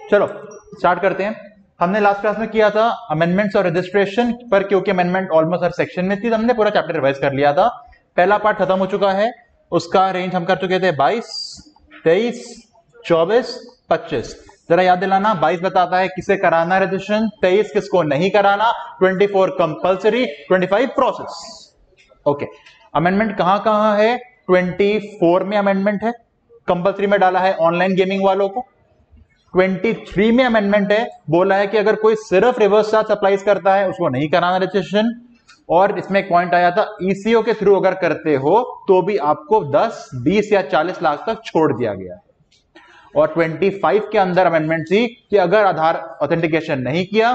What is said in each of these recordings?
चलो स्टार्ट करते हैं। हमने लास्ट क्लास में किया था अमेंडमेंट्स और रजिस्ट्रेशन पर, क्योंकि अमेंडमेंट ऑलमोस्ट हर सेक्शन में थी, हमने पूरा चैप्टर रिवाइज कर लिया था। पहला पार्ट खत्म हो चुका है, उसका रेंज हम कर चुके थे 22, 23, 24, 25। जरा याद दिलाना, 22 बताता है किसे कराना रजिस्ट्रेशन, 23 किसको नहीं कराना, 24 कंपल्सरी, 25 प्रोसेस। ओके, अमेंडमेंट कहां कहां है? 24 में अमेंडमेंट है, कंपल्सरी में डाला है ऑनलाइन गेमिंग वालों को। 23 में अमेंडमेंट है, बोला है कि अगर कोई सिर्फ रिवर्स चार्ज सप्लाईज करता है उसको नहीं कराना रजिस्ट्रेशन। और इसमें एक पॉइंट आया था, ईसीओ के थ्रू अगर करते हो तो भी आपको 10, 20 या 40 लाख तक छोड़ दिया गया है। और 25 के अंदर अमेंडमेंट थी कि अगर आधार ऑथेंटिकेशन नहीं किया,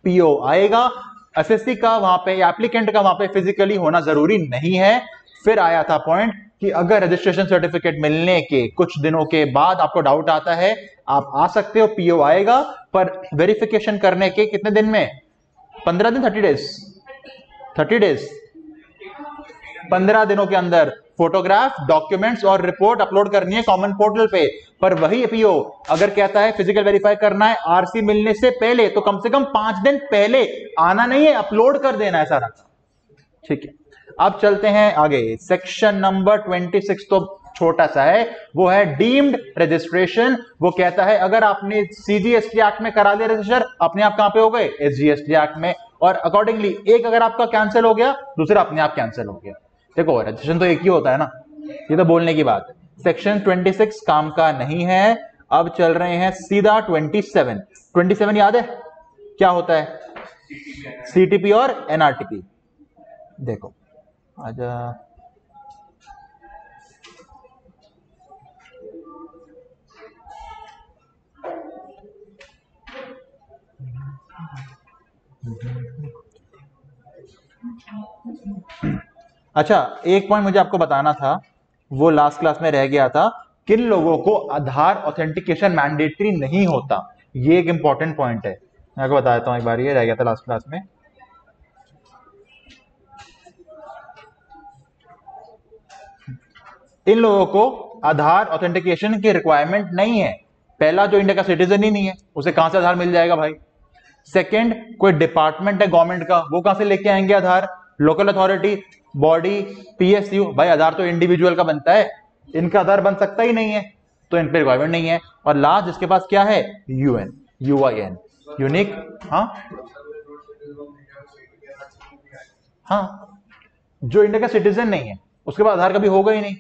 पीओ आएगा। एसएससी का वहां पे, एप्लीकेंट का वहां पे फिजिकली होना जरूरी नहीं है। फिर आया था पॉइंट कि अगर रजिस्ट्रेशन सर्टिफिकेट मिलने के कुछ दिनों के बाद आपको डाउट आता है, आप आ सकते हो, पीओ आएगा, पर वेरिफिकेशन करने के कितने दिन में? 15 दिन, 30 डेज, 30 डेज, 15 दिनों के अंदर फोटोग्राफ, डॉक्यूमेंट्स और रिपोर्ट अपलोड करनी है कॉमन पोर्टल पे। पर वही पीओ अगर कहता है फिजिकल वेरीफाई करना है आरसी मिलने से पहले, तो कम से कम 5 दिन पहले आना नहीं है, अपलोड कर देना है सारा। ठीक है, अब चलते हैं आगे। सेक्शन नंबर 26 तो छोटा सा है, वो है डीम्ड रजिस्ट्रेशन। वो कहता है अगर आपने सीजीएसटी एक्ट में करा लिया रजिस्टर, अपने आप कहां पे हो गए? एसजीएसटी एक्ट में। और अकॉर्डिंगली एक अगर आपका कैंसिल हो गया, दूसरा अपने आप कैंसिल हो गया। देखो रजिस्ट्रेशन तो एक ही होता है ना, ये तो बोलने की बात है। सेक्शन 26 काम का नहीं है। अब चल रहे हैं सीधा 27। 27 याद है क्या होता है? सीटीपी और एनआरटीपी। देखो आजा, अच्छा एक पॉइंट मुझे आपको बताना था, वो लास्ट क्लास में रह गया था। किन लोगों को आधार ऑथेंटिकेशन मैंडेटरी नहीं होता, ये एक इंपॉर्टेंट पॉइंट है। मैं आपको बता देता हूं एक बार, ये रह गया था लास्ट क्लास में। इन लोगों को आधार ऑथेंटिकेशन की रिक्वायरमेंट नहीं है। पहला, जो इंडिया का सिटीजन ही नहीं है, उसे कहां से आधार मिल जाएगा भाई? सेकंड, कोई डिपार्टमेंट है गवर्नमेंट का, वो कहां से लेके आएंगे Aadhaar? Local authority, body, PSU. भाई आधार तो इंडिविजुअल का बनता है, इनका आधार बन सकता ही नहीं है, तो इन पर रिक्वायरमेंट नहीं है। और लास्ट जिसके पास क्या है? UN, UIN, unique. हाँ, जो इंडिया का सिटीजन नहीं है उसके पास आधार कभी होगा ही नहीं।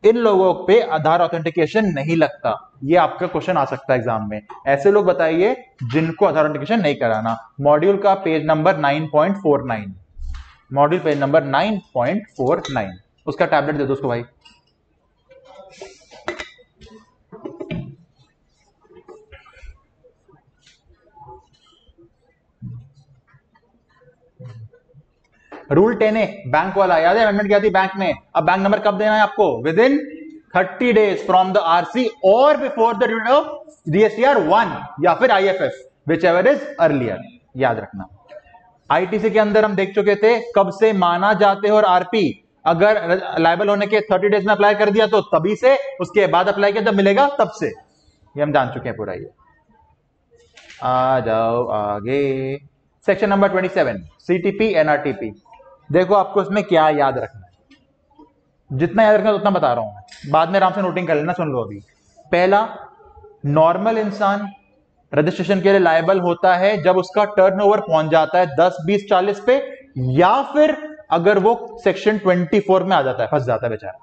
इन लोगों पे आधार ऑथेंटिकेशन नहीं लगता। ये आपका क्वेश्चन आ सकता है एग्जाम में। ऐसे लोग बताइए जिनको आधार ऑथेंटिकेशन नहीं कराना। मॉड्यूल का page number 9.49, module page number 9.49, उसका टैबलेट दे दो उसको भाई। रूल 10A बैंक वाला याद है? अमेंडमेंट क्या थी बैंक में? अब बैंक नंबर कब देना है आपको? Within 30 days from the RC और before the date of GSTR 1 या फिर IFF, whichever is earlier. याद रखना। आईटीसी के अंदर हम देख चुके थे कब से माना जाते हो, और आरपी अगर लायबल होने के 30 डेज में अप्लाई कर दिया तो तभी से, उसके बाद अप्लाई किया जब मिलेगा तब से। ये हम जान चुके हैं पूरा। ये आ जाओ आगे। Section number 27 CTP NRTP. देखो आपको इसमें क्या याद रखना है, जितना याद रखना है उतना बता रहा हूं मैं, बाद में आराम से नोटिंग कर लेना। सुन लो अभी। पहला, नॉर्मल इंसान रजिस्ट्रेशन के लिए लायबल होता है जब उसका टर्नओवर पहुंच जाता है 10, 20, 40 पे, या फिर अगर वो सेक्शन 24 में आ जाता है, फंस जाता है बेचारा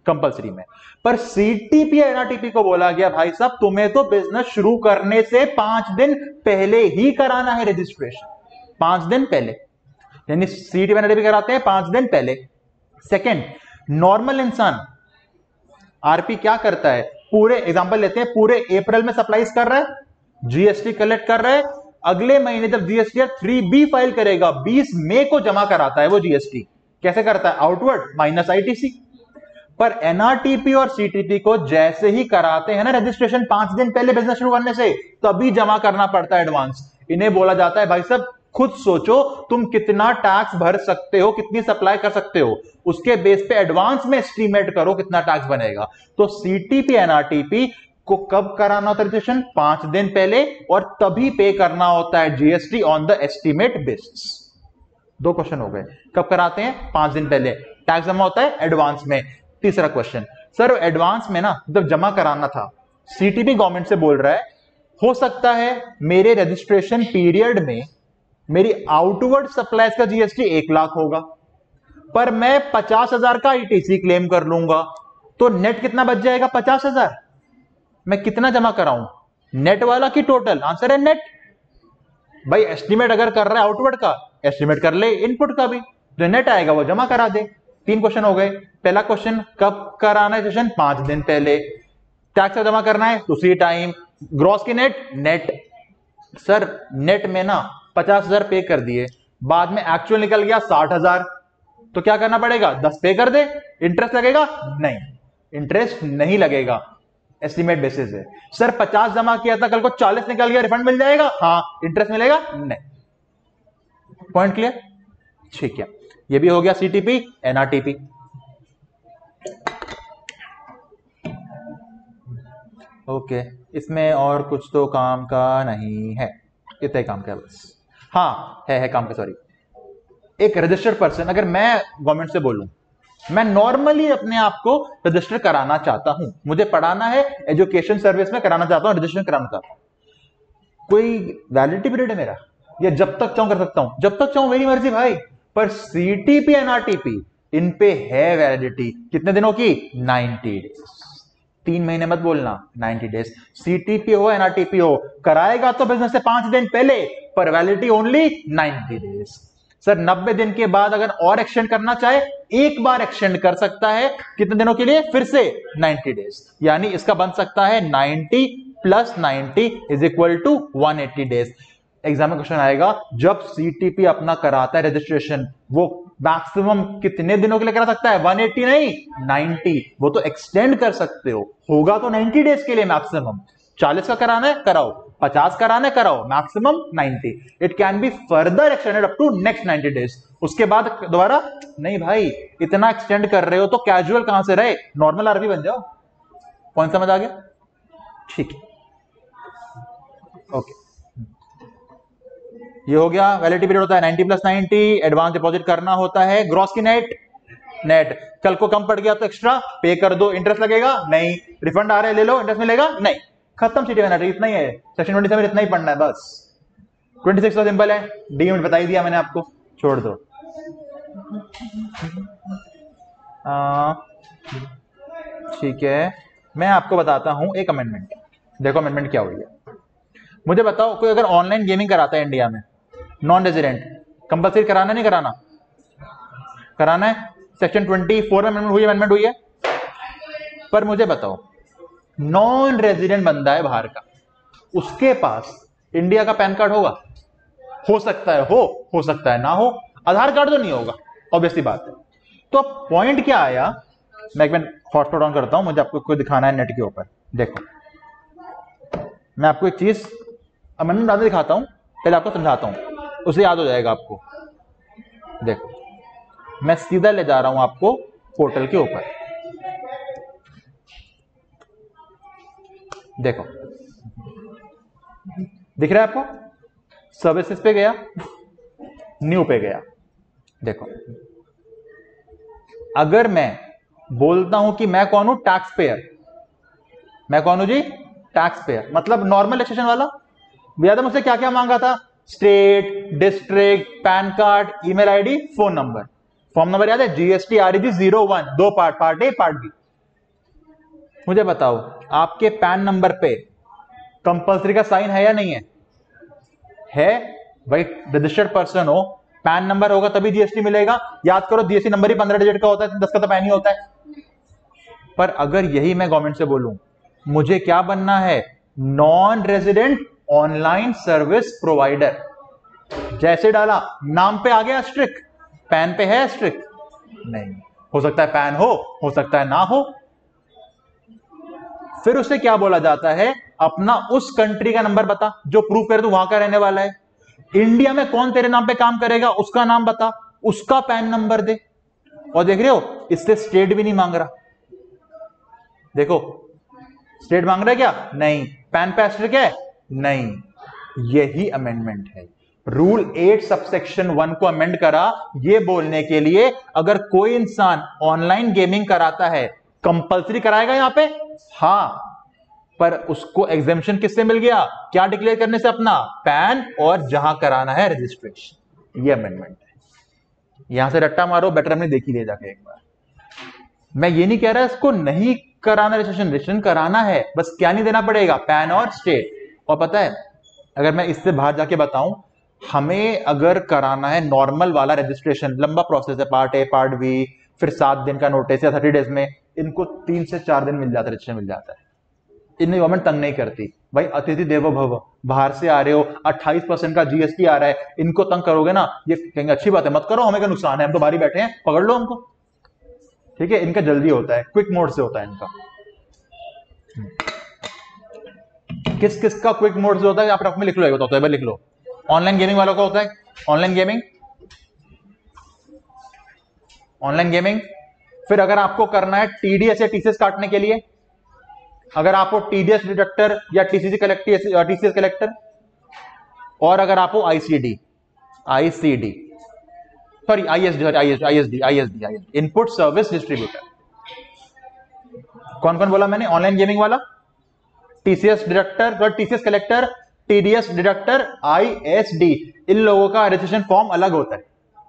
कंपल्सरी में। पर सीटीपी एनआरटीपी को बोला गया भाई साहब तुम्हें तो बिजनेस शुरू करने से 5 दिन पहले ही कराना है रजिस्ट्रेशन, 5 दिन पहले, यानी सीटीपी एनआरटीपी कराते हैं 5 दिन पहले। सेकंड, नॉर्मल इंसान आरपी क्या करता है? पूरे एग्जांपल लेते हैं, पूरे अप्रैल में सप्लाईज कर रहा है, जीएसटी कलेक्ट कर रहा है, अगले महीने जब जीएसटी 3B फाइल करेगा 20 मई को जमा कराता है वो जीएसटी। कैसे करता है? Outward minus ITC. पर एनआरटीपी और सीटीपी को जैसे ही कराते हैं ना रजिस्ट्रेशन 5 दिन पहले बिजनेस शुरू करने से, तभी जमा करना पड़ता है एडवांस। इन्हें बोला जाता है भाई साहब खुद सोचो तुम कितना टैक्स भर सकते हो, कितनी सप्लाई कर सकते हो, उसके बेस पे एडवांस में एस्टीमेट करो कितना टैक्स बनेगा। तो सीटीपी एनआरटीपी को कब कराना होता है रजिस्ट्रेशन? 5 दिन पहले, और तभी पे करना होता है GST on the estimate basis. 2 question हो गए। कब कराते हैं? 5 दिन पहले। टैक्स जमा होता है एडवांस में। तीसरा क्वेश्चन, सर एडवांस में ना जब जमा कराना था, सीटीबी गवर्नमेंट से बोल रहा है हो सकता है मेरे रजिस्ट्रेशन पीरियड में मेरी आउटवर्ड सप्लाईज का जीएसटी 1 लाख होगा, पर मैं 50,000 का ईटीसी क्लेम कर लूंगा, तो नेट कितना बच जाएगा? 50,000। मैं कितना जमा कराऊं, नेट वाला की टोटल? आंसर है नेट। भाई एस्टीमेट अगर कर रहा है आउटवर्ड का, एस्टीमेट कर ले इनपुट का भी, जो नेट आएगा वो जमा करा दे। 3 क्वेश्चन हो गए। पहला क्वेश्चन, कब कराना है सेशन? 5 दिन पहले। टैक्स जमा करना है उसी टाइम। ग्रॉस की नेट? नेट। सर नेट में ना 50,000 पे कर दिए, बाद में एक्चुअल निकल गया 60,000, तो क्या करना पड़ेगा? 10 पे कर दे। इंटरेस्ट लगेगा? नहीं, इंटरेस्ट नहीं लगेगा, एस्टीमेट बेसिस है। सर 50 जमा किया था, कल को 40 निकल गया, रिफंड मिल जाएगा? हाँ। इंटरेस्ट मिलेगा? नहीं। Point clear? ठीक है, ये भी हो गया सीटीपी एनआरटीपी। ओके, इसमें और कुछ तो काम का नहीं है, इतना ही काम का बस। हाँ है काम का, सॉरी। एक रजिस्टर्ड पर्सन, अगर मैं गवर्नमेंट से बोलूं मैं नॉर्मली अपने आप को रजिस्टर कराना चाहता हूं, मुझे पढ़ाना है, एजुकेशन सर्विस में कराना चाहता हूं, रजिस्ट्रेशन कराना चाहता हूं, कोई वैलिडिटी पीरियड है मेरा, या जब तक चाहूं कर सकता हूं? जब तक चाहूं, मेरी मर्जी भाई। पर सीटीपी एनआरटीपी इन पे है वैलिडिटी कितने दिनों की? 90 डेज। 3 महीने मत बोलना, 90 डेज। सीटीपी हो एनआरटीपी हो, कराएगा तो बिजनेस से 5 दिन पहले, पर वैलिडिटी ओनली 90 डेज। सर 90 दिन के बाद अगर और एक्सटेंड करना चाहे, एक बार एक्सटेंड कर सकता है। कितने दिनों के लिए? फिर से 90 डेज। यानी इसका बन सकता है 90 + 90 = 180 डेज। एग्जाम में क्वेश्चन आएगा, जब सीटीपी अपना कराता है रजिस्ट्रेशन, वो मैक्सिमम कितने दिनों के लिए करा सकता है? 180 नहीं, 90। वो तो एक्सटेंड कर सकते हो, होगा तो 90 डेज के लिए मैक्सिमम। 40 का कराना है कराओ, 50 कराना है कराओ, maximum 90। It can be further extended up to next 90 days. उसके बाद दोबारा नहीं भाई, इतना एक्सटेंड कर रहे हो तो कैजुअल कहां से रहे, नॉर्मल आरबी बन जाओ। पॉइंट समझ आ गया? ठीक है, ओके। ये हो गया, वैलिडिटी पीरियड होता है 90 + 90, एडवांस डिपॉजिट करना होता है। ग्रॉस की नेट? नेट। कल को कम पड़ गया तो एक्स्ट्रा पे कर दो, इंटरेस्ट लगेगा? नहीं। रिफंड आ रहे ले लो, इंटरेस्ट मिलेगा? नहीं। खत्म सीटी एनआरटी, इतना ही है। सेक्शन 27 इतना ही पढ़ना है बस। 26 तो सिंपल है, डी यूनिट बता ही दिया मैंने आपको, छोड़ दो। ठीक है, मैं आपको बताता हूं एक अमेंडमेंट। देखो अमेंडमेंट क्या हुई है, मुझे बताओ। कोई अगर ऑनलाइन गेमिंग कराता है इंडिया में, नॉन रेजिडेंट, कंपल्सरी कराना नहीं कराना? कराना है। सेक्शन 24 में अमेंडमेंट हुई है। पर मुझे बताओ, नॉन रेजिडेंट बंदा है बाहर का, उसके पास इंडिया का पैन कार्ड होगा? हो सकता है हो सकता है ना हो। आधार कार्ड तो नहीं होगा, ऑब्वियसली बात है। तो पॉइंट क्या आया, मैं एक मिनट हॉटस्पॉट ऑन करता हूं, मुझे आपको कोई दिखाना है नेट के ऊपर। देखो मैं आपको एक चीज अमेंडमेंट बाद में दिखाता हूं, पहले आपको समझाता हूं, उसे याद हो जाएगा आपको। देखो मैं सीधा ले जा रहा हूं आपको पोर्टल के ऊपर। देखो दिख रहा है आपको? सर्विसेज पे गया, न्यू पे गया। देखो अगर मैं बोलता हूं कि मैं कौन हूं? Taxpayer. मैं कौन हूं जी? टैक्स पेयर, मतलब नॉर्मल टैक्सेशन वाला। याद है मुझसे क्या क्या मांगा था? State, district, PAN card, email ID, phone number. Form number याद है? GST REG 01, 2 part, part A part B. मुझे बताओ, आपके पैन नंबर पे कंपल्सरी का साइन है या नहीं है? है भाई, रजिस्टर्ड पर्सन हो, पैन नंबर होगा तभी जीएसटी मिलेगा। याद करो, जीएसटी नंबर ही 15 डिजिट का होता है, 10 का तो पैन ही होता है। पर अगर यही मैं गवर्नमेंट से बोलूं, मुझे क्या बनना है? Non resident online service provider. जैसे डाला, नाम पे आ गया स्ट्रिक, पैन पे है स्ट्रिक? नहीं। हो सकता है पैन हो सकता है ना हो। फिर उसे क्या बोला जाता है? अपना उस कंट्री का नंबर बता जो प्रूव करे तू वहां का रहने वाला है। इंडिया में कौन तेरे नाम पे काम करेगा, उसका नाम बता, उसका पैन नंबर दे। और देख रहे हो, इससे स्टेट भी नहीं मांग रहा। देखो स्टेट मांग रहा है क्या? नहीं। पैन पे एस्टेरिक है? नहीं। यही अमेंडमेंट है। रूल 8 सबसेक्शन 1 को अमेंड करा ये बोलने के लिए अगर कोई इंसान ऑनलाइन गेमिंग कराता है, कंपलसरी कराएगा यहां पे? हां, पर उसको एग्जेम्पशन किससे मिल गया? क्या डिक्लेयर करने से? अपना पैन और जहां कराना है रजिस्ट्रेशन। ये अमेंडमेंट है। यहां से रट्टा मारो, बेटर हमने देखी ले जाके एक बार। मैं ये नहीं कह रहा इसको नहीं कराना रजिस्ट्रेशन कराना है, बस क्या नहीं देना पड़ेगा? पैन और स्टेट। और पता है अगर मैं इससे बाहर जाके बताऊं, हमें अगर कराना है नॉर्मल वाला रजिस्ट्रेशन, लंबा प्रोसेस है, पार्ट ए पार्ट बी, फिर 7 दिन का नोटिस या 30 डेज में, इनको 3 से 4 दिन मिल जाता है, रजिस्ट्रेशन मिल जाता है। इनमें गवर्नमेंट तंग नहीं करती। भाई अतिथि देवो भव, बाहर से आ रहे हो, 28% का जीएसटी आ रहा है, इनको तंग करोगे ना, ये कहेंगे अच्छी बात है मत करो, हमें क्या नुकसान है, हम तो बाहर ही बैठे हैं, पकड़ लो हमको। ठीक है, इनका जल्दी होता है, क्विक मोड से होता है इनका। किस किस का क्विक मोड से होता है आप रफ में लिख लो, बताओ तो एक बार लिख लो। ऑनलाइन गेमिंग वालों का होता है ऑनलाइन गेमिंग। फिर अगर आपको करना है टीडीएस या टीसीएस काटने के लिए, अगर आपको टीडीएस डिडक्टर या टीसीएस कलेक्टर, और अगर आपको ICD sorry ISD input service distributor. कौन कौन बोला मैंने? ऑनलाइन गेमिंग वाला, TCS deductor, TCS collector, TDS deductor, ISD. इन लोगों का रजिस्ट्रेशन फॉर्म अलग होता है,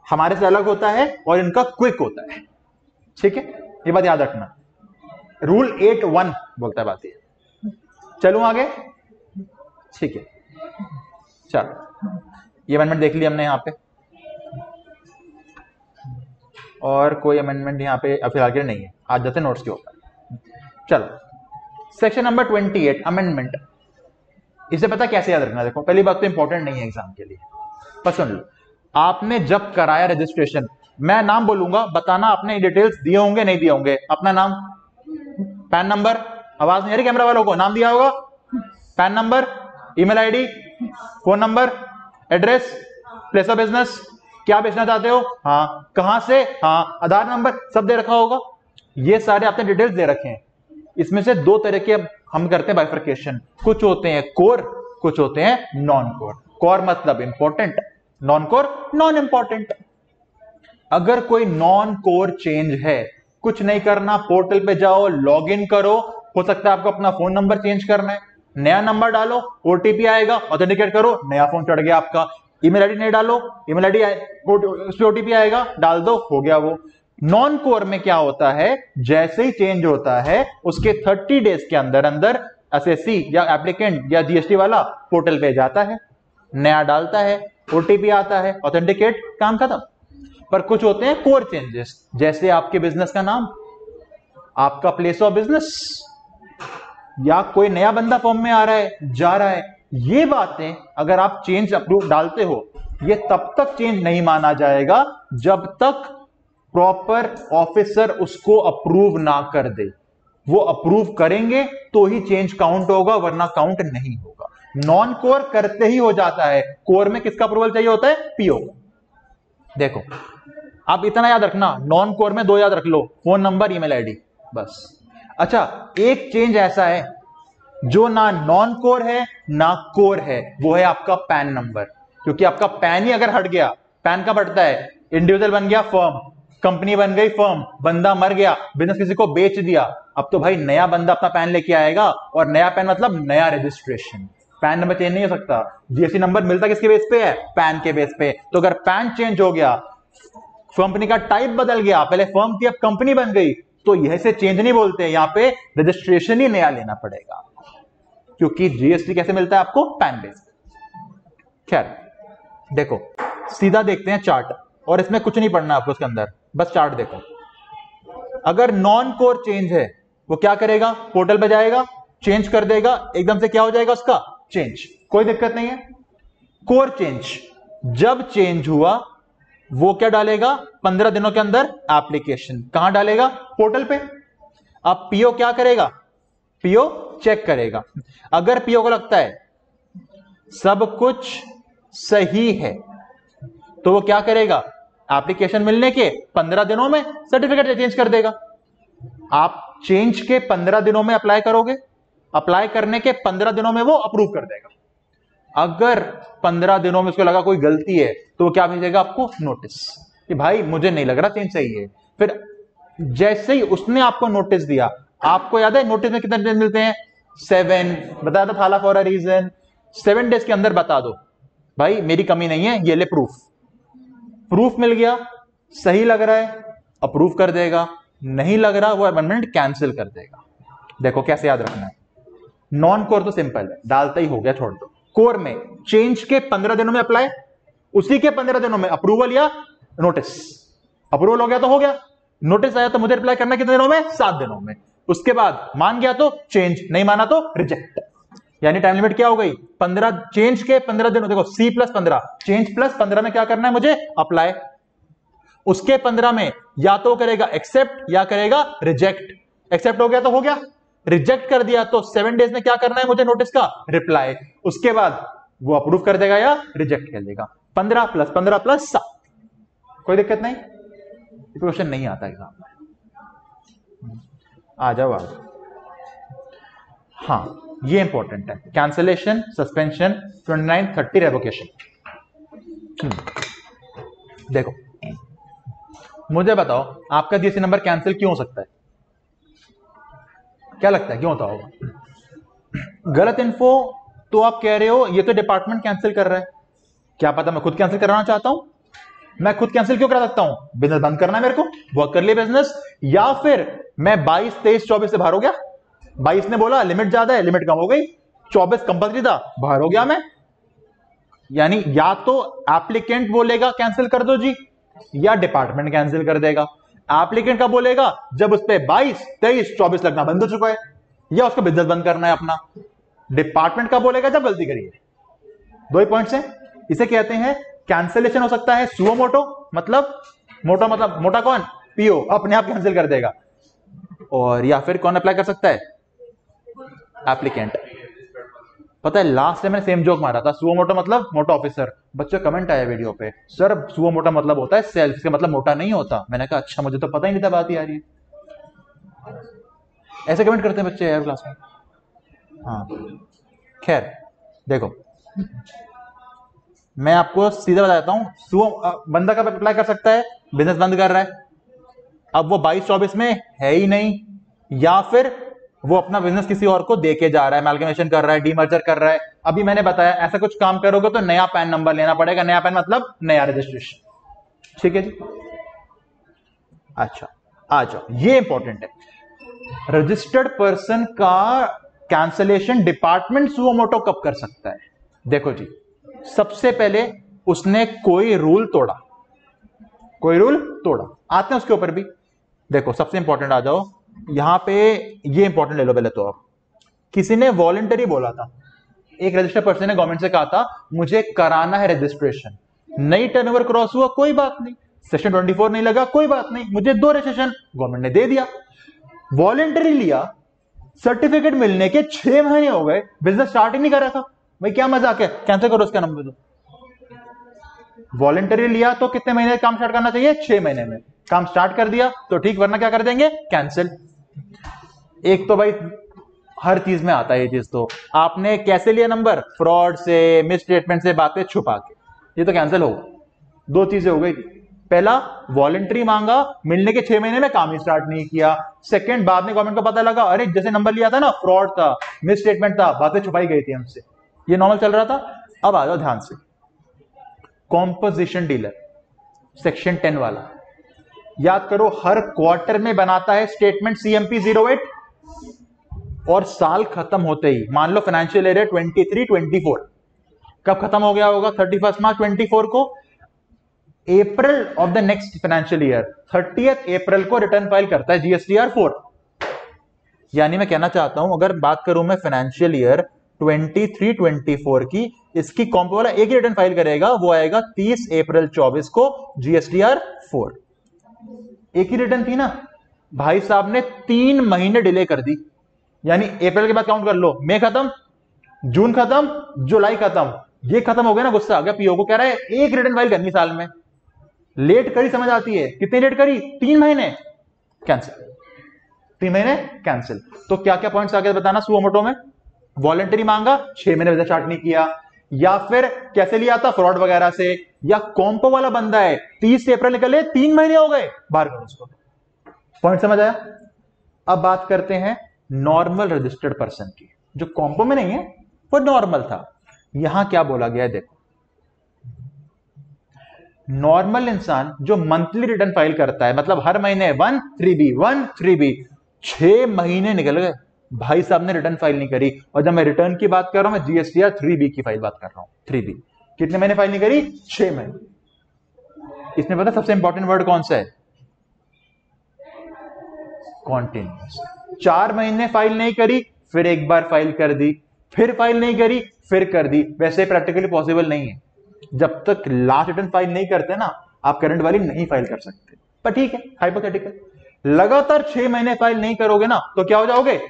हमारे से अलग होता है, और इनका क्विक होता है। ठीक है, ये बात याद रखना। रूल 8(1) बोलता है बात ये। चलूं आगे? ठीक है, चलो ये अमेंडमेंट देख लिया हमने यहां पे, और कोई अमेंडमेंट यहां पे फिलहाल के नहीं है। आज जाते नोट्स के ऊपर। चलो सेक्शन नंबर 28 अमेंडमेंट। इसे पता कैसे याद रखना? देखो पहली बात तो इंपॉर्टेंट नहीं है एग्जाम के लिए, पर सुन लो। आपने जब कराया रजिस्ट्रेशन, मैं नाम बोलूंगा, बताना आपने डिटेल्स दिए होंगे नहीं दिए होंगे। अपना नाम, पैन नंबर, आवाज नहीं आ रही कैमरा वालों को, नाम दिया होगा, pan number, email ID, phone number, address, place of business, क्या बेचना चाहते हो, हाँ, कहां से, हाँ, आधार नंबर, सब दे रखा होगा। ये सारे आपने डिटेल्स दे रखे हैं। इसमें से 2 तरह के हम करते हैं बाइफर्केशन, कुछ होते हैं कोर, कुछ होते हैं नॉन कोर। कोर मतलब important, non core non important. अगर कोई नॉन कोर चेंज है, कुछ नहीं करना, पोर्टल पे जाओ, लॉग इन करो। हो सकता है आपको अपना फोन नंबर चेंज करना है, नया नंबर डालो, ओटीपी आएगा, ऑथेंटिकेट करो, नया फोन चढ़ गया आपका। ईमेल आईडी नहीं डालो, ईमेल आईडी उस पे ओटीपी आएगा, डाल दो, हो गया वो। नॉन कोर में क्या होता है, जैसे ही चेंज होता है उसके 30 डेज के अंदर अंदर एसएससी या एप्लीकेंट या जीएसटी वाला पोर्टल पे जाता है, नया डालता है, ओटीपी आता है, ऑथेंटिकेट, काम खत्म। पर कुछ होते हैं कोर चेंजेस, जैसे आपके बिजनेस का नाम, आपका प्लेस ऑफ बिजनेस, या कोई नया बंदा फॉर्म में आ रहा है, जा रहा है। ये बातें अगर आप चेंज अप्रूव डालते हो, ये तब तक चेंज नहीं माना जाएगा जब तक प्रॉपर ऑफिसर उसको अप्रूव ना कर दे। वो अप्रूव करेंगे तो ही चेंज काउंट होगा, वरना काउंट नहीं होगा। नॉन कोर करते ही हो जाता है, कोर में किसका अप्रूवल चाहिए होता है? पीओ। देखो आप इतना याद रखना, नॉन कोर में 2 याद रख लो, फोन नंबर, ईमेल आईडी, बस। अच्छा, एक चेंज ऐसा है जो ना नॉन कोर है ना कोर है, वो है आपका पैन नंबर। क्योंकि आपका पैन ही अगर हट गया, पैन कब हटता है? इंडिविजुअल बन गया फर्म, कंपनी बन गई फर्म, बंदा मर गया, बिजनेस किसी को बेच दिया, अब तो भाई नया बंदा अपना पैन लेके आएगा, और नया पैन मतलब नया रजिस्ट्रेशन। पैन नंबर चेंज नहीं हो सकता। जीएसटी नंबर मिलता किसके बेस पे है? पैन के बेस पे। तो अगर पैन चेंज हो गया, कंपनी का टाइप बदल गया, पहले फर्म थी अब कंपनी बन गई, तो यह से चेंज नहीं बोलते, यहां पे रजिस्ट्रेशन ही नया लेना पड़ेगा, क्योंकि जीएसटी कैसे मिलता है आपको? Pan base. खैर देखो, सीधा देखते हैं चार्ट, और इसमें कुछ नहीं पढ़ना आपको इसके अंदर, बस चार्ट देखो। अगर नॉन कोर चेंज है, वो क्या करेगा? पोर्टल पे जाएगा, चेंज कर देगा, एकदम से क्या हो जाएगा उसका? चेंज, कोई दिक्कत नहीं है। कोर चेंज जब चेंज हुआ, वो क्या डालेगा? 15 दिनों के अंदर एप्लीकेशन। कहां डालेगा? पोर्टल पे। अब पीओ क्या करेगा? पीओ चेक करेगा। अगर पीओ को लगता है सब कुछ सही है, तो वो क्या करेगा? एप्लीकेशन मिलने के 15 दिनों में सर्टिफिकेट चेंज कर देगा। आप चेंज के 15 दिनों में अप्लाई करोगे, अप्लाई करने के 15 दिनों में वो अप्रूव कर देगा। अगर 15 दिनों में उसको लगा कोई गलती है तो वो क्या भेजेगा आपको, नोटिस कि भाई मुझे नहीं लग रहा चेंज सही है। फिर जैसे ही उसने आपको नोटिस दिया, आपको याद है नोटिस में कितने दिन मिलते हैं, 7, बताया था थाला फॉर अ रीजन, 7 डेज के अंदर बता दो भाई मेरी कमी नहीं है, ये ले प्रूफ। प्रूफ मिल गया, सही लग रहा है अप्रूव कर देगा, नहीं लग रहा वो अमेंडमेंट कैंसिल कर देगा। देखो कैसे याद रखना है, नॉन कोर तो सिंपल है, डालता ही हो गया छोड़ दो। कोर में चेंज के 15 दिनों में अप्लाई, उसी के 15 दिनों में अप्रूवल या नोटिस। अप्रूवल हो गया तो हो गया, नोटिस आया तो मुझे रिप्लाई करना कितने दिनों में, 7 दिनों में। उसके बाद मान गया तो चेंज, नहीं माना तो रिजेक्ट। यानी टाइम लिमिट क्या हो गई, 15, चेंज के 15 दिनों, देखो C+15, चेंज +15 में क्या करना है मुझे, अप्लाई। उसके 15 में या तो करेगा एक्सेप्ट या करेगा रिजेक्ट। एक्सेप्ट हो गया तो हो गया, रिजेक्ट कर दिया तो 7 डेज में क्या करना है मुझे, नोटिस का रिप्लाई। उसके बाद वो अप्रूव कर देगा या रिजेक्ट कर देगा। 15 + 15 + 7, कोई दिक्कत नहीं, क्वेश्चन नहीं आता एग्जाम में। आ जाओ। हाँ ये इंपॉर्टेंट है, कैंसलेशन, सस्पेंशन, 29, 30 रेवोकेशन। देखो मुझे बताओ आपका जीएसटी नंबर कैंसिल क्यों हो सकता है, क्या लगता है क्यों होता होगा? गलत इन्फो तो आप कह रहे हो ये तो डिपार्टमेंट कैंसिल कर रहा है, क्या पता मैं खुद कैंसिल कराना चाहता हूं। मैं खुद कैंसिल क्यों करा सकता हूं, बिजनेस बंद करना है मेरे को, वर्क कर लिया बिजनेस, या फिर मैं 22, 23, 24 से बाहर हो गया। 22 ने बोला लिमिट ज्यादा है, लिमिट कम हो गई, 24 कंपल्सरी था, बाहर हो गया मैं। यानी या तो एप्लीकेंट बोलेगा कैंसिल कर दो जी, या डिपार्टमेंट कैंसिल कर देगा। एप्लीकेंट का बोलेगा जब उस पर 22, 23, 24 लगना बंद हो चुका है, या उसको बिजनेस बंद करना है अपना। डिपार्टमेंट का बोलेगा जब गलती करिए। 2 ही पॉइंट्स हैं, इसे कहते हैं कैंसिलेशन। हो सकता है सुओ मोटो, मतलब मोटा, मतलब मोटा कौन, पीओ अपने आप कैंसिल कर देगा, और या फिर कौन अप्लाई कर सकता है, एप्लीकेंट। पता है लास्ट टाइम मैंने सेम जोक मारा था, सुओ मोटो मतलब मोटा ऑफिसर। बच्चों कमेंट आया वीडियो पे, सर सुओ मोटा मतलब होता है सेल्फ, इसका मतलब मोटा नहीं होता। मैंने कहा अच्छा, मुझे तो पता ही नहीं था, बात ही आ रही है। ऐसे कमेंट करते हैं बच्चे यार क्लास में। हाँ खैर देखो, मैं आपको सीधा बताता हूं, सुओ बंदा कब अप्लाई कर सकता है, बिजनेस बंद कर रहा है, अब वो 22-24 में है ही नहीं, या फिर वो अपना बिजनेस किसी और को देके जा रहा है, अमाल्गमेशन कर रहा है, डीमर्जर कर रहा है। अभी मैंने बताया ऐसा कुछ काम करोगे तो नया पैन नंबर लेना पड़ेगा, नया पैन मतलब नया रजिस्ट्रेशन। ठीक है जी, अच्छा आ जाओ, ये इंपॉर्टेंट है। रजिस्टर्ड पर्सन का कैंसलेशन डिपार्टमेंट सुओ मोटो कब कर सकता है? देखो जी, सबसे पहले उसने कोई रूल तोड़ा, कोई रूल तोड़ा, आते हैं उसके ऊपर भी। देखो सबसे इंपॉर्टेंट आ जाओ यहां पे, ये इंपॉर्टेंट ले लो पहले तो। आप किसी ने वॉलंटरी बोला था, एक रजिस्टर्ड पर्सन ने गवर्नमेंट से कहा था मुझे कराना है रजिस्ट्रेशन, नई टर्नओवर क्रॉस हुआ कोई बात नहीं, सेक्शन 24 नहीं लगा कोई बात नहीं, मुझे 2 रजिस्ट्रेशन गवर्नमेंट ने दे दिया। वॉलंटरी लिया, सर्टिफिकेट मिलने के 6 महीने हो गए, बिजनेस स्टार्ट ही नहीं कर रहा था, भाई क्या मजाक है, कैंसिल करो उसका नंबर दो। वॉलंटरी लिया तो कितने महीने काम स्टार्ट करना चाहिए, 6 महीने में। काम स्टार्ट कर दिया तो ठीक, वरना क्या कर देंगे, कैंसिल। एक तो भाई हर चीज में आता है ये चीज, तो आपने कैसे लिया नंबर, फ्रॉड से, मिस स्टेटमेंट से, बातें छुपा के, ये तो कैंसिल होगा। 2 चीजें हो गई, पहला वॉलंटरी मांगा, मिलने के 6 महीने में काम ही स्टार्ट नहीं किया। सेकंड, बाद में गवर्नमेंट को पता लगा अरे जैसे नंबर लिया था ना फ्रॉड था, मिस स्टेटमेंट था, बातें छुपाई गई थी हमसे, ये नॉर्मल चल रहा था। अब आ जाओ ध्यान से, कॉम्पोजिशन डीलर सेक्शन 10 वाला, याद करो हर क्वार्टर में बनाता है स्टेटमेंट CMP 08, और साल खत्म होते ही, मान लो फाइनेंशियल ईयर 23-24, कब खत्म हो गया होगा, 31 मार्च 24 को, अप्रैल of the next financial year 30 अप्रैल को रिटर्न फाइल करता है GSTR 4। यानी मैं कहना चाहता हूं, अगर बात करूं मैं फाइनेंशियल ईयर 23-24 की, इसकी कॉम्पो वाला एक ही रिटर्न फाइल करेगा, वो आएगा 30 अप्रैल 24 को GSTR 4। एक ही रिटर्न थी ना, भाई साहब ने 3 महीने डिले कर दी। यानी अप्रैल के बाद काउंट कर लो, मई खत्म, जून खत्म, जुलाई खत्म, ये खत्म हो गया ना, गुस्सा आ गया पीओ को, कह रहा है एक रिटर्न फाइल करनी साल में, लेट करी समझ आती है, कितनी लेट करी, 3 महीने, कैंसिल। 3 महीने कैंसिल। तो क्या क्या पॉइंट्स आगे बताना सुओ मोटो में। वॉलेंटरी मांगा, 6 महीने बिजनेस स्टार्ट नहीं किया, या फिर कैसे लिया था, फ्रॉड वगैरह से, या कॉम्पो वाला बंदा है 30 अप्रैल निकले 3 महीने हो गए, बाहर करो उसको। पॉइंट समझ आया। अब बात करते हैं नॉर्मल रजिस्टर्ड पर्सन की, जो कॉम्पो में नहीं है, वो नॉर्मल था। यहां क्या बोला गया है देखो, नॉर्मल इंसान जो मंथली रिटर्न फाइल करता है, मतलब हर महीने 1 3B 6 महीने निकल गए, भाई साहब ने रिटर्न फाइल नहीं करी। और जब मैं रिटर्न की बात कर रहा हूं, मैं GSTR 3B की फाइल बात कर रहा हूं। 3B कितने महीने फाइल नहीं करी? 6 महीने। इसमें पता सबसे इंपॉर्टेंट वर्ड कौन सा है? कॉन्टिन्यूस। 4 महीने फाइल नहीं करी, फिर एक बार फाइल कर दी, फिर फाइल नहीं करी, फिर कर दी। वैसे प्रैक्टिकली पॉसिबल नहीं है, जब तक लास्ट रिटर्न फाइल नहीं करते ना, आप करंट वाली नहीं फाइल कर सकते। पर ठीक है, हाइपोथेटिकल। लगातार 6 महीने फाइल नहीं करोगे ना, तो क्या हो जाओगे?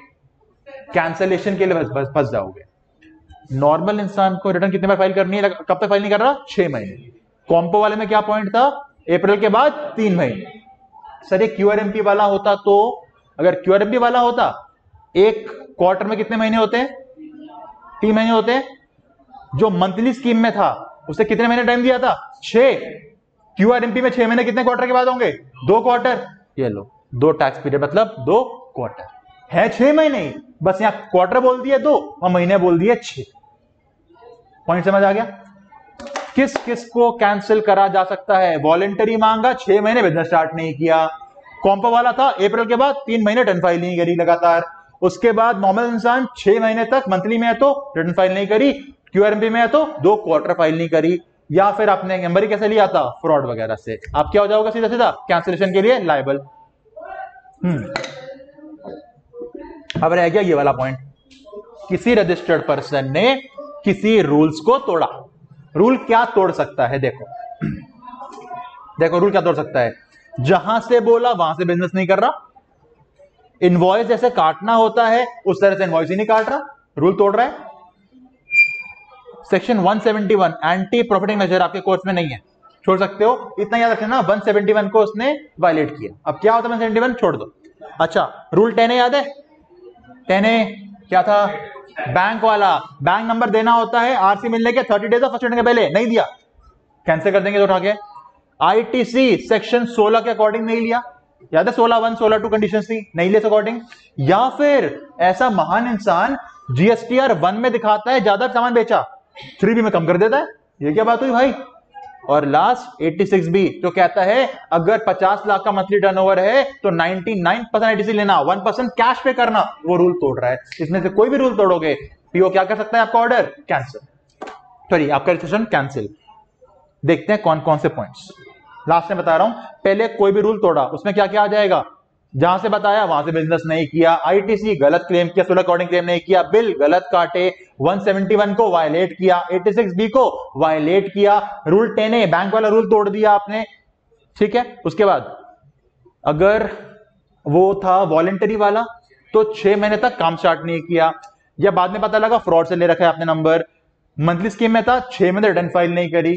कैंसलेशन के लिए फंस जाओगे। नॉर्मल इंसान को रिटर्न कितने बार फाइल करनी है? कब तक फाइल नहीं कर रहा? 6 महीने। कॉम्पो वाले में क्या पॉइंट था? अप्रैल के बाद 3 महीने। सर ये QRMP वाला होता तो, अगर QRMP वाला होता, एक क्वार्टर में कितने महीने होते हैं? 3 महीने होते हैं। जो मंथली स्कीम में था उसे कितने महीने टाइम दिया था? 6। QRMP में 6 महीने कितने क्वार्टर के बाद होंगे? 2 क्वार्टर। ये लो, 2 टैक्स पीरियड, मतलब 2 क्वार्टर है। 6 महीने ही, बस यहां क्वार्टर बोल दिए 2 और महीने बोल दिए 6। पॉइंट समझ आ गया? किस किस को कैंसिल करा जा सकता है? वॉलेंटरी मांगा, 6 महीने बिजनेस स्टार्ट नहीं किया। कॉम्पो वाला था, अप्रैल के बाद 3 महीने रिटर्न फाइल नहीं करी लगातार। उसके बाद नॉर्मल इंसान 6 महीने तक, मंथली में है तो रिटर्न फाइल नहीं करी, QRMP में है तो 2 क्वार्टर फाइल नहीं करी, या फिर आपने नंबर ही कैसे लिया था? फ्रॉड वगैरह से। आप क्या हो जाओगे? सीधा सीधा कैंसिलेशन के लिए लायबल। अब रह गया ये वाला पॉइंट, किसी रजिस्टर्ड पर्सन ने किसी रूल्स को तोड़ा। रूल क्या तोड़ सकता है? देखो देखो रूल क्या तोड़ सकता है। जहां से बोला वहां से बिजनेस नहीं कर रहा, इनवॉइस जैसे काटना होता है उस तरह से इनवॉइस ही नहीं काट रहा, रूल तोड़ रहा है। सेक्शन 171 एंटी प्रॉफिटिंग मेजर आपके कोर्स में नहीं है, छोड़ सकते हो, इतना याद रखना। 171 को उसने वायलेट किया। अब क्या होता है 171? छोड़ दो। अच्छा, रूल 10A याद है? 10A क्या था? बैंक वाला, बैंक नंबर देना होता है RC मिलने के 30 डेज फर्स्ट के पहले, नहीं दिया, कैंसिल कर देंगे तो उठा के। ITC सेक्शन 16 के अकॉर्डिंग नहीं लिया, याद है? 16(1) 16(2) कंडीशंस थी, नहीं लिया अकॉर्डिंग। या फिर ऐसा महान इंसान GSTR 1 में दिखाता है ज्यादा सामान बेचा, 3B में कम कर देता है। ये क्या बात हुई भाई? और लास्ट 86B जो कहता है अगर 50 लाख का मंथली टर्नओवर है तो 99% ITC लेना, 1% कैश पे करना, वो रूल तोड़ रहा है। इसमें से कोई भी रूल तोड़ोगे, PO क्या कर सकता है? आपका ऑर्डर कैंसिल, सॉरी आपका रजिस्ट्रेशन कैंसिल। देखते हैं कौन कौन से पॉइंट्स। लास्ट में बता रहा हूं, पहले कोई भी रूल तोड़ा उसमें क्या क्या आ जाएगा? जहां से बताया वहां से बिजनेस नहीं किया, ITC गलत क्लेम किया, 16 अकॉर्डिंग क्लेम नहीं किया, बिल गलत काटे, 171 को वायलेट किया, 86B को वायलेट किया, रूल 10A बैंक वाला रूल तोड़ दिया आपने, ठीक है। उसके बाद अगर वो था वॉलेंटरी वाला तो 6 महीने तक काम स्टार्ट नहीं किया, या बाद में पता लगा फ्रॉड से ले रखा है आपने नंबर। मंथली स्कीम में था 6 महीने रिटर्न फाइल नहीं करी,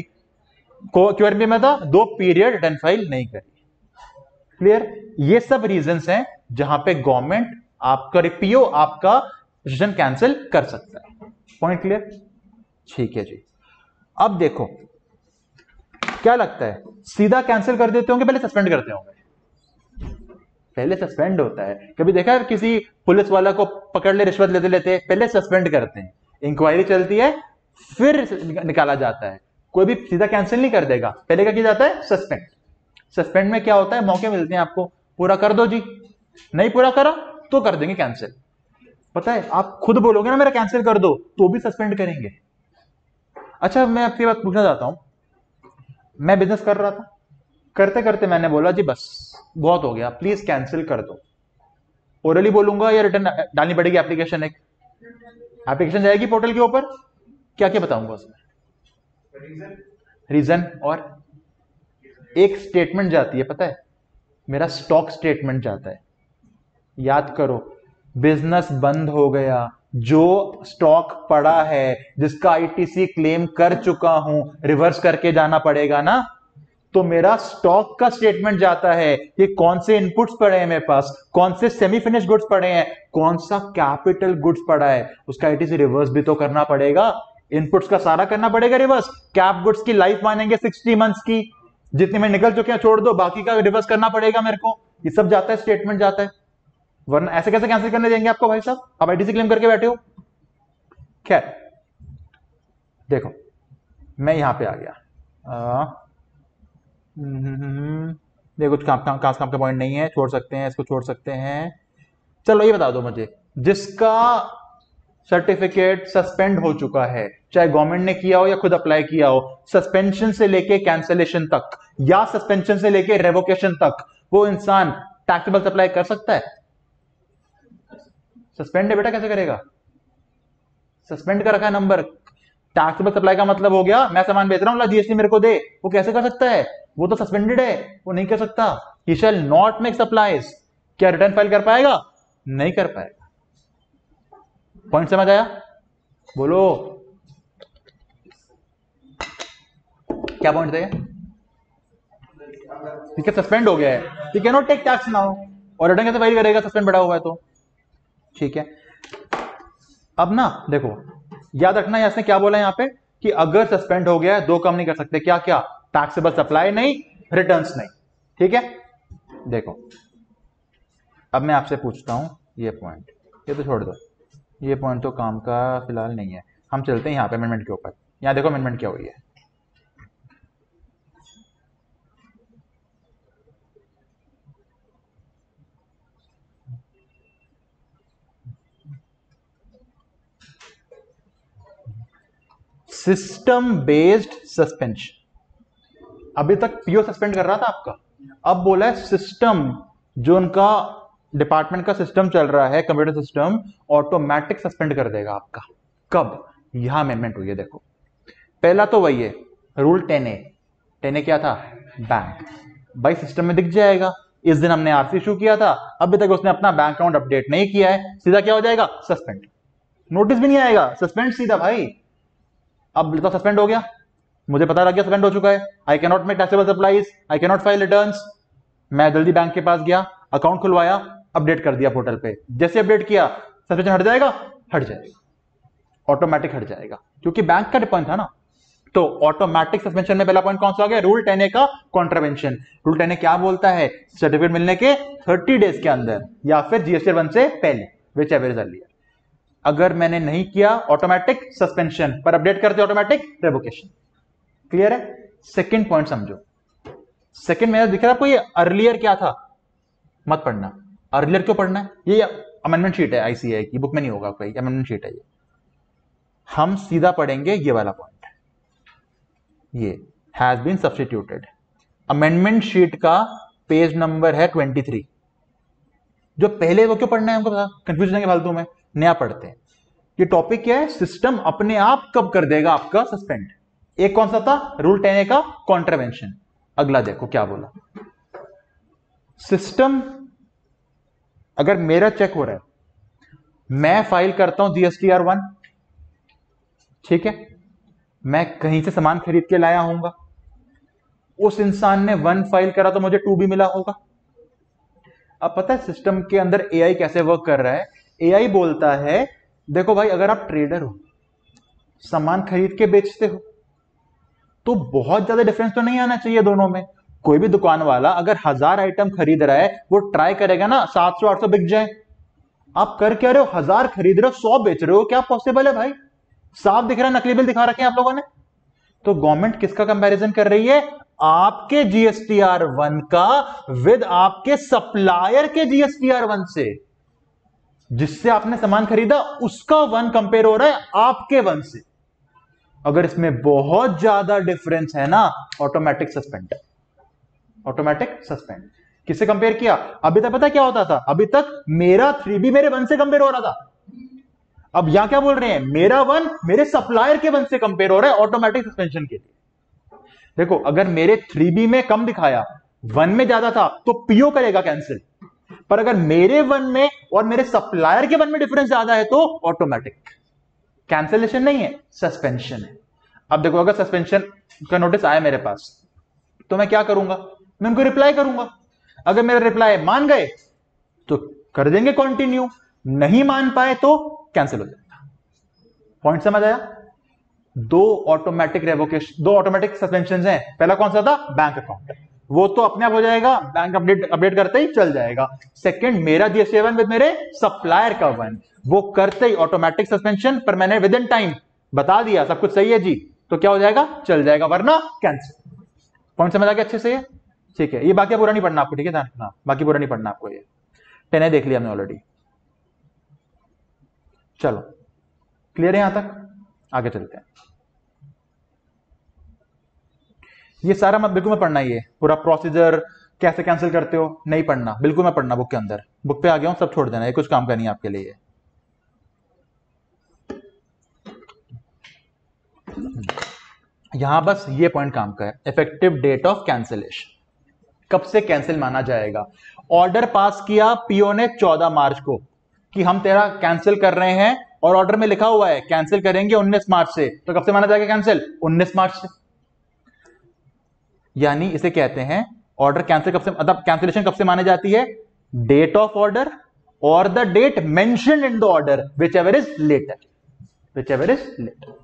QRMP में था 2 पीरियड रिटर्न फाइल नहीं करी। क्लियर? ये सब रीजंस हैं जहां पे गवर्नमेंट आपका PO आपका रजिस्ट्रेशन कैंसिल कर सकता है। Point clear? ठीक है जी। अब देखो क्या लगता है, सीधा कैंसिल कर देते होंगे, पहले सस्पेंड करते होंगे? पहले सस्पेंड होता है। कभी देखा है किसी पुलिस वाला को पकड़ ले रिश्वत लेते लेते, पहले सस्पेंड करते हैं, इंक्वायरी चलती है, फिर निकाला जाता है। कोई भी सीधा कैंसिल नहीं कर देगा, पहले क्या किया जाता है? सस्पेंड। सस्पेंड में क्या होता है? मौके मिलते हैं आपको, पूरा कर दो जी, नहीं पूरा करा तो कर देंगे कैंसिल। पता है, आप खुद बोलोगे ना मेरा कैंसिल कर दो, तो भी सस्पेंड करेंगे। अच्छा, मैं आपकी बात पूछना चाहता हूं, मैं बिजनेस कर रहा था, करते करते मैंने बोला जी बस बहुत हो गया, प्लीज कैंसिल कर दो। ओरली बोलूंगा या रिटर्न डालनी पड़ेगी एप्लीकेशन? एक एप्लीकेशन जाएगी पोर्टल के ऊपर, क्या क्या बताऊंगा उसमें? रीजन और एक स्टेटमेंट जाती है, पता है, मेरा स्टॉक स्टेटमेंट जाता है। याद करो, बिजनेस बंद हो गया, जो स्टॉक पड़ा है जिसका ITC क्लेम कर चुका हूं, रिवर्स करके जाना पड़ेगा ना। तो मेरा स्टॉक का स्टेटमेंट जाता है कि कौन से इनपुट्स पड़े हैं मेरे पास, कौन से सेमी फिनिश गुड्स पड़े हैं, कौन सा कैपिटल गुड्स पड़ा है, उसका एटीसी रिवर्स भी तो करना पड़ेगा। इनपुट्स का सारा करना पड़ेगा रिवर्स। कैप गुड्स की लाइफ मानेंगे 60 मंथ्स की, जितने में निकल चुके हैं छोड़ दो, बाकी का रिवर्स करना पड़ेगा मेरे को। ये सब जाता है, स्टेटमेंट जाता है, वरना ऐसे कैसे कैंसिल करने देंगे आपको भाई साहब, आप आईटीसी क्लेम करके बैठे हो। खैर देखो मैं यहां पे आ गया। देखो कुछ काम का पॉइंट नहीं है, छोड़ सकते हैं, इसको छोड़ सकते हैं। चलो ये बता दो मुझे, जिसका सर्टिफिकेट सस्पेंड हो चुका है, चाहे गवर्नमेंट ने किया हो या खुद अप्लाई किया हो, सस्पेंशन से लेके कैंसिलेशन तक या सस्पेंशन से लेके रेवोकेशन तक, वो इंसान टैक्सेबल सप्लाई कर सकता है? सस्पेंड है बेटा, कैसे करेगा? सस्पेंड कर रखा है नंबर। टैक्सेबल सप्लाई का मतलब हो गया मैं सामान बेच रहा हूं, जीएसटी मेरे को दे, वो कैसे कर सकता है? वो तो सस्पेंडेड है, वो नहीं कर सकता। ही शैल नॉट मेक सप्लाईज। क्या रिटर्न फाइल कर पाएगा? नहीं कर पाएगा। पॉइंट समझ आया? बोलो क्या पॉइंट थे? ठीक है, सस्पेंड हो गया है, you can not take tax now, और रिटर्न कैसे फाइल करेगा? सस्पेंड बढ़ा हुआ है तो। ठीक है, अब ना देखो याद रखना इसने क्या बोला यहां पे कि अगर सस्पेंड हो गया है दो काम नहीं कर सकते। क्या क्या? टैक्सेबल सप्लाई नहीं, रिटर्न्स नहीं। ठीक है, देखो अब मैं आपसे पूछता हूं ये पॉइंट, ये तो छोड़ दो, ये पॉइंट तो काम का फिलहाल नहीं है, हम चलते हैं यहां पे अमेंडमेंट के ऊपर। यहां देखो अमेंडमेंट क्या हुई है। System based suspension. अभी तक पीओ सस्पेंड कर रहा था आपका, अब बोला है सिस्टम, जो उनका डिपार्टमेंट का सिस्टम चल रहा है, कंप्यूटर सिस्टम, ऑटोमेटिक सस्पेंड कर देगा आपका। कब? यहां अमेंडमेंट हुई है। देखो पहला तो वही है रूल 10A। 10A क्या था? बैंक। भाई सिस्टम में दिख जाएगा, इस दिन हमने आरसी इशू किया था, अभी तक उसने अपना बैंक अकाउंट अपडेट नहीं किया है, सीधा क्या हो जाएगा? सस्पेंड। नोटिस भी नहीं आएगा, सस्पेंड सीधा भाई। अब तो सस्पेंड हो गया, मुझे पता लग गया सस्पेंड हो चुका है, I can not make taxable supplies, I can not file returns. मैं जल्दी बैंक के पास गया, अकाउंट खुलवाया, अपडेट कर दिया पोर्टल पे। जैसे अपडेट किया सस्पेंशन हट जाएगा? हट जाएगा, ऑटोमेटिक हट जाएगा, क्योंकि बैंक का पॉइंट था ना। तो ऑटोमेटिक सस्पेंशन में पहला पॉइंट कौन सा आ गया? रूल 10A का कॉन्ट्रावेंशन। रूल 10A क्या बोलता है? सर्टिफिकेट मिलने के 30 डेज के अंदर या फिर जीएसटी 1 से पहले, विच एवर इज अर्लियर, अगर मैंने नहीं किया ऑटोमेटिक सस्पेंशन, पर अपडेट करते ऑटोमेटिक रेवोकेशन। क्लियर है? सेकंड पॉइंट समझो। सेकंड में दिख रहा है आपको ये अर्लियर क्या था? मत पढ़ना। अर्लियर क्यों पढ़ना है? ये अमेंडमेंट शीट है आईसीएआई की, बुक में नहीं होगा कोई, अमेंडमेंट शीट है ये। हम सीधा पढ़ेंगे ये वाला पॉइंट, ये has been substituted. Amendment sheet का पेज नंबर है 23। जो पहले वो क्यों पढ़ना है हमको पता, कंफ्यूज होंगे फालतू में, नया पढ़ते हैं। ये टॉपिक क्या है? सिस्टम अपने आप कब कर देगा आपका सस्पेंड। एक कौन सा था? रूल 10A का कॉन्ट्रावेंशन। अगला देखो क्या बोला, सिस्टम अगर मेरा चेक हो रहा है, मैं फाइल करता हूं जीएसटीआर 1, ठीक है, मैं कहीं से सामान खरीद के लाया होऊंगा, उस इंसान ने 1 फाइल करा तो मुझे 2 भी मिला होगा। अब पता है सिस्टम के अंदर एआई कैसे वर्क कर रहा है? एआई बोलता है देखो भाई, अगर आप ट्रेडर हो, सामान खरीद के बेचते हो, तो बहुत ज्यादा डिफरेंस तो नहीं आना चाहिए दोनों में। कोई भी दुकान वाला अगर 1000 आइटम खरीद रहा है, वो ट्राई करेगा ना 700-800 बिक जाए। आप कर क्या रहे हो? 1000 खरीद रहे हो, 100 बेच रहे हो, क्या पॉसिबल है भाई? साफ दिख रहा है, नकली बिल दिखा रखे हैं आप लोगों ने। तो गवर्नमेंट किसका कंपैरिजन कर रही है? आपके जीएसटीआर 1 का विद आपके सप्लायर के जीएसटीआर 1 से। जिससे आपने सामान खरीदा उसका 1 कंपेयर हो रहा है आपके 1 से। अगर इसमें बहुत ज्यादा डिफरेंस है ना, ऑटोमेटिक सस्पेंड। Automatic suspend. किससे कंपेयर किया? अभी तक पता क्या होता था? अभी तक मेरा 3B मेरे 1 से कंपेयर हो रहा था। अब यहां क्या बोल रहे हैं? मेरा 1 मेरे सप्लायर के 1 से कंपेयर हो रहा है ऑटोमेटिक सस्पेंशन के लिए। देखो अगर मेरे 3B में कम दिखाया, 1 में ज्यादा था, तो पीओ करेगा कैंसिल। पर अगर मेरे 1 में और मेरे सप्लायर के 1 में डिफरेंस ज्यादा है तो ऑटोमेटिक। कैंसिलेशन नहीं है, सस्पेंशन है। अब देखो अगर सस्पेंशन का नोटिस आया मेरे पास, तो मैं क्या करूंगा, मैं उनको रिप्लाई करूंगा। अगर मेरा रिप्लाई मान गए तो कर देंगे कंटिन्यू, नहीं मान पाए तो कैंसिल हो जाएगा। पॉइंट समझ आया? दो ऑटोमेटिक रेवोकेशन, दो ऑटोमेटिक सस्पेंशन हैं। पहला कौन सा था, बैंक अकाउंट, वो तो अपने आप हो जाएगा, बैंक अपडेट करते ही चल जाएगा। सेकंड मेरा जीएसटी 1 विद मेरे सप्लायर का 1, वो करते ही ऑटोमेटिक सस्पेंशन, पर मैंने विद इन टाइम बता दिया सब कुछ सही है जी, तो क्या हो जाएगा, चल जाएगा, वरना कैंसिल। पॉइंट समझ आ गया अच्छे से? ठीक है, ये बाकी पूरा नहीं पढ़ना आपको, ठीक है, ध्यान रखना, बाकी पूरा नहीं पढ़ना आपको। ये 10 देख लिया हमने ऑलरेडी। चलो क्लियर है यहां तक, आगे चलते हैं। ये सारा मत बिल्कुल मत पढ़ना, ये पूरा प्रोसीजर कैसे कैंसिल करते हो नहीं पढ़ना, बिल्कुल मत पढ़ना बुक के अंदर। बुक पे आ गया हूं, सब छोड़ देना, ये कुछ काम का नहीं है आपके लिए। यहां बस ये पॉइंट काम का है, इफेक्टिव डेट ऑफ कैंसिलेशन, कब से कैंसिल माना जाएगा। ऑर्डर पास किया पीओ ने 14 मार्च को कि हम तेरा कैंसिल कर रहे हैं, और ऑर्डर में लिखा हुआ है कैंसिल करेंगे 19 मार्च से, तो कब से माना जाएगा कैंसिल, 19 मार्च से। यानी इसे कहते हैं ऑर्डर कैंसिल कब से, मतलब कैंसिलेशन कब से मानी जाती है, डेट ऑफ ऑर्डर और the date mentioned in the order, whichever is later, whichever is later.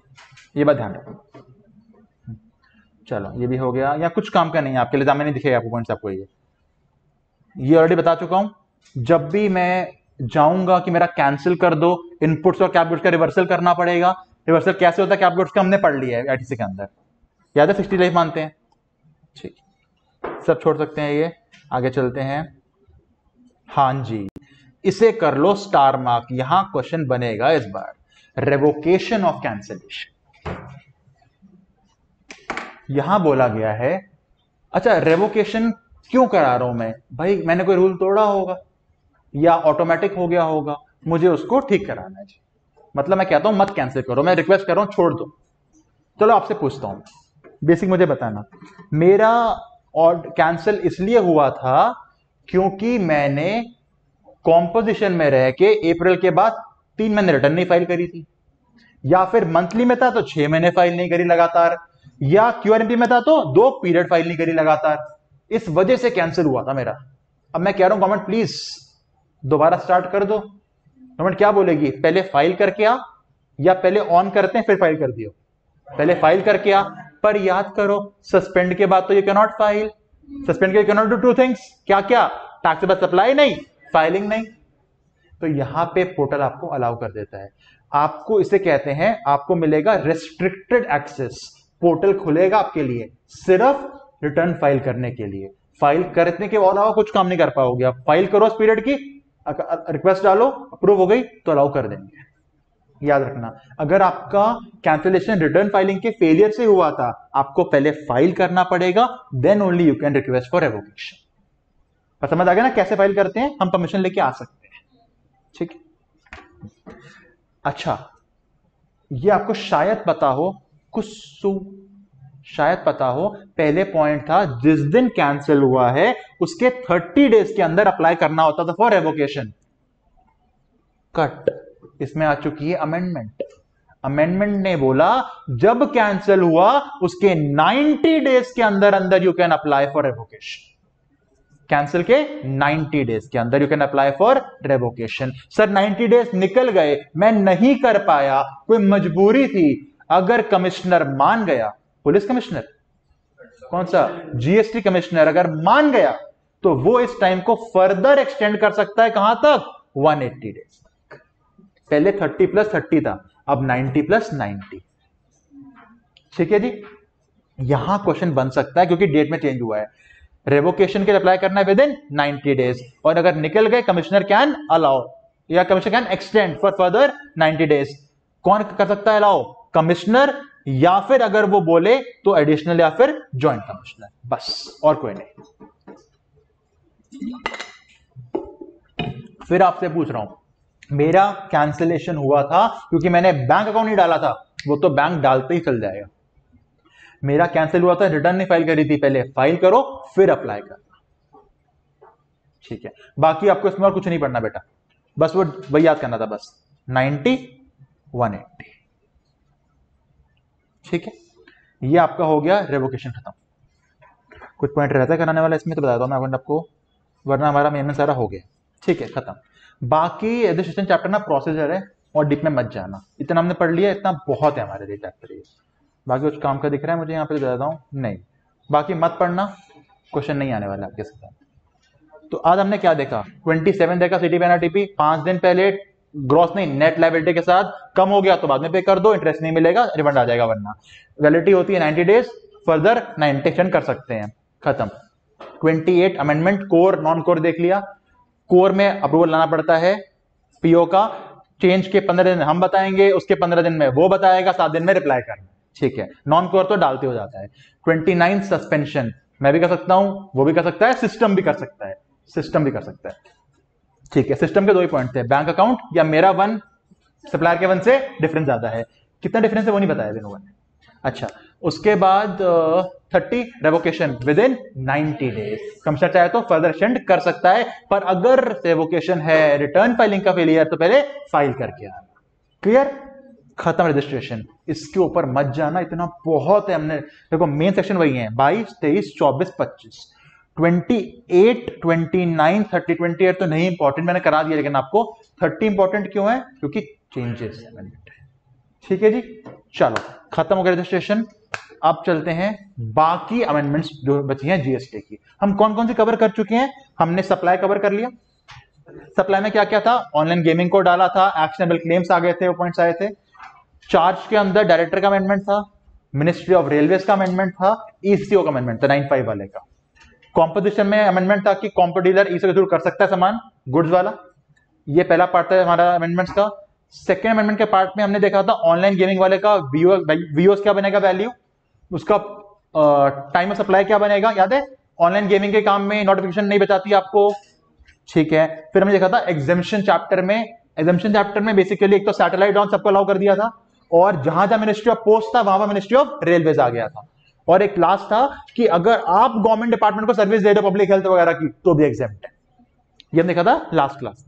ये बात ध्यान रखो। चलो ये भी हो गया, या कुछ काम का नहीं है आपके लिए, नहीं दिखेगा आपको पॉइंट्स, आपको ये ऑलरेडी बता चुका हूं। जब भी मैं जाऊंगा कि मेरा कैंसिल कर दो, इनपुट्स और कैप गुड्स का रिवर्सल करना पड़ेगा। रिवर्सल कैसे होता है कैप गुड्स का, हमने पढ़ लिया है आईटीसी के अंदर, याद है, 60 लाइफ मानते हैं। ठीक, सब छोड़ सकते हैं, ये आगे चलते हैं। हां जी, इसे कर लो स्टार मार्क, यहां क्वेश्चन बनेगा इस बार, रेवोकेशन ऑफ कैंसिलेशन। यहां बोला गया है, अच्छा रेवोकेशन क्यों करा रहा हूं मैं भाई, मैंने कोई रूल तोड़ा होगा या ऑटोमेटिक हो गया होगा, मुझे उसको ठीक कराना है। मतलब मैं कहता हूं मत कैंसिल करो, मैं रिक्वेस्ट कर रहा हूं छोड़ दो। चलो आपसे पूछता हूं, बेसिक मुझे बताना, मेरा और कैंसिल इसलिए हुआ था क्योंकि मैंने कॉम्पोजिशन में रह के अप्रैल के बाद 3 महीने रिटर्न नहीं फाइल करी थी, या फिर मंथली में था तो 6 महीने फाइल नहीं करी लगातार, या क्यूआरएमपी में था तो 2 पीरियड फाइल नहीं करी लगातार, इस वजह से कैंसिल हुआ था मेरा। अब मैं कह रहा हूं गवर्नमेंट प्लीज दोबारा स्टार्ट कर दो। गवर्नमेंट क्या बोलेगी, पहले फाइल करके आ, या पहले ऑन करते हैं फिर फाइल कर दियो, पहले फाइल करके आ। पर याद करो सस्पेंड के बाद तो you can not file, suspend के you can not do 2 things, क्या क्या, टैक्सेबल सप्लाई नहीं, फाइलिंग नहीं। तो यहां पे पोर्टल आपको अलाउ कर देता है, आपको इसे कहते हैं, आपको मिलेगा रेस्ट्रिक्टेड एक्सेस, पोर्टल खुलेगा आपके लिए सिर्फ रिटर्न फाइल करने के लिए, फाइल करने के अलावा कुछ काम नहीं कर पाओगे आप। फाइल करो उस पीरियड की, रिक्वेस्ट डालो, अप्रूव हो गई तो अलाउ कर देंगे। याद रखना, अगर आपका कैंसिलेशन रिटर्न फाइलिंग के फेलियर से हुआ था, आपको पहले फाइल करना पड़ेगा, then only you can request for revocation. पर समझ आ गया ना कैसे फाइल करते हैं, हम परमिशन लेके आ सकते हैं, ठीक। अच्छा, ये आपको शायद पता हो, कुछ शायद पता हो, पहले पॉइंट था जिस दिन कैंसिल हुआ है उसके 30 डेज के अंदर अप्लाई करना होता था फॉर रेवोकेशन। कट, इसमें आ चुकी है अमेंडमेंट। अमेंडमेंट ने बोला जब कैंसिल हुआ उसके 90 डेज के अंदर अंदर you can apply for revocation. Cancel के 90 डेज के अंदर you can apply for revocation. Sir 90 days निकल गए, मैं नहीं कर पाया, कोई मजबूरी थी, अगर कमिश्नर मान गया, पुलिस कमिश्नर, कौन सा, जीएसटी कमिश्नर अगर मान गया तो वो इस टाइम को फर्दर एक्सटेंड कर सकता है, कहां तक, 180 डेज। पहले 30 + 30 था, अब 90 + 90। ठीक है जी, यहां क्वेश्चन बन सकता है क्योंकि डेट में चेंज हुआ है। रेवोकेशन के अप्लाई करना है विद इन 90 डेज, और अगर निकल गए कमिश्नर कैन अलाउ, या commissioner can extend for further 90 days. कौन कर सकता है अलाउ, कमिश्नर, या फिर अगर वो बोले तो एडिशनल या फिर ज्वाइंट कमिश्नर, बस और कोई नहीं। फिर आपसे पूछ रहा हूं, मेरा कैंसिलेशन हुआ था क्योंकि मैंने बैंक अकाउंट नहीं डाला था, वो तो बैंक डालते ही चल जाएगा। मेरा कैंसिल हुआ था, रिटर्न नहीं फाइल करी थी, पहले फाइल करो फिर अप्लाई करना, ठीक है। बाकी आपको इसमें और कुछ नहीं पढ़ना बेटा, बस वो वही याद करना था, बस 90 180, ठीक है। ये आपका हो गया रेवोकेशन खत्म। कुछ पॉइंट रहता है कराने वाला इसमें तो बताता हूँ मैं आपको, वरना हमारा मेन सारा हो गया। ठीक है, खत्म। बाकी रजिस्ट्रेशन चैप्टर ना प्रोसीजर है और डीप में मत जाना, इतना हमने पढ़ लिया, इतना बहुत है हमारे लिए चैप्टर ये। बाकी कुछ काम का दिख रहा है मुझे यहाँ पे बताता हूँ, नहीं बाकी मत पढ़ना, क्वेश्चन नहीं आने वाला आपके साथ। तो आज हमने क्या देखा, 27 देखा सीटीपी एनआरटीपी, 5 दिन पहले ग्रॉस नहीं नेट लायबिलिटी के साथ, कम हो गया तो बाद में पे कर दो, इंटरेस्ट नहीं मिलेगा, रिफंड आ जाएगा, वरना वैलिडिटी होती है 90 डेज, फर्दर 90 एक्सटेंड कर सकते हैं, खत्म। 28 अमेंडमेंट, कोर नॉन कोर देख लिया, कोर में अप्रूवल लाना पड़ता है पीओ का, चेंज के 15 दिन हम बताएंगे, उसके 15 दिन में वो बताएगा, 7 दिन में रिप्लाई करना, ठीक है। नॉन कोर तो डालते हो जाता है। 29 सस्पेंशन, मैं भी कर सकता हूं, वो भी कर सकता है, सिस्टम भी कर सकता है, सिस्टम भी कर सकता है, ठीक है। सिस्टम के दो ही पॉइंट थे, बैंक अकाउंट या मेरा 1 सप्लायर के 1 से डिफरेंस ज्यादा है, कितना डिफरेंस है वो नहीं बताया दिन 1 ने। अच्छा, उसके बाद 30 revocation with in 90 days, commissioner चाहे तो फर्दर एक्सटेंड कर सकता है, पर अगर रेवोकेशन है रिटर्न फाइलिंग का फेलियर तो पहले फाइल करके आना, क्लियर, खत्म रजिस्ट्रेशन। इसके ऊपर मत जाना, इतना बहुत है। हमने देखो मेन सेक्शन वही है, 22, 23, 24, 25, 28, 29, 30, 28 तो नहीं इंपॉर्टेंट, मैंने करा दिया, लेकिन आपको 30 इंपॉर्टेंट क्यों है, क्योंकि चेंजेस है, ठीक है जी। चलो खत्म हो गया रजिस्ट्रेशन। अब चलते हैं बाकी अमेंडमेंट्स जो बची हैं जीएसटी की। हम कौन कौन सी कवर कर चुके हैं, हमने सप्लाई कवर कर लिया, सप्लाई में क्या क्या था, ऑनलाइन गेमिंग को डाला था, एक्शनेबल क्लेम्स आ गए थे, वो पॉइंट्स आए थे। चार्ज के अंदर डायरेक्टर का अमेंडमेंट था, मिनिस्ट्री ऑफ रेलवेज का अमेंडमेंट था, ईसीओ का अमेंडमेंट था 95 वाले का। कॉम्पोजिशन में अमेंडमेंट था कि कॉम्पो डीलर ईसीओ के थ्रू कर सकता है सामान, गुड्स वाला, ये पहला पार्ट था हमारा अमेंडमेंट्स का। सेकेंड अमेंडमेंट के पार्ट में हमने देखा था ऑनलाइन गेमिंग वाले का वीओस क्या बनेगा वैल्यू, उसका टाइम ऑफ सप्लाई क्या बनेगा, याद है, ऑनलाइन गेमिंग के काम में नोटिफिकेशन नहीं बचाती आपको, ठीक है। फिर हमने देखा था एग्जामिशन चैप्टर में, एग्जामिशन चैप्टर में बेसिकली एक तो सैटेलाइट ऑन सबको अलाउ कर दिया था, और जहां जहां मिनिस्ट्री ऑफ पोस्ट था वहां वहां मिनिस्ट्री ऑफ रेलवेज आ गया था, और एक लास्ट था कि अगर आप गवर्नमेंट डिपार्टमेंट को सर्विस दे दो पब्लिक हेल्थ वगैरह की तो भी एग्जेम्प्ट है, ये हमने देखा था लास्ट क्लास।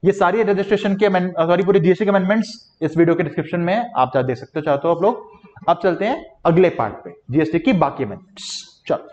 ये सारी रजिस्ट्रेशन के सॉरी पूरी जीएसटी के अमेंडमेंट्स इस वीडियो के डिस्क्रिप्शन में आप देख सकते हो चाहते हो आप लोग। अब चलते हैं अगले पार्ट पे, जीएसटी की बाकी अमेंडमेंट्स। चलो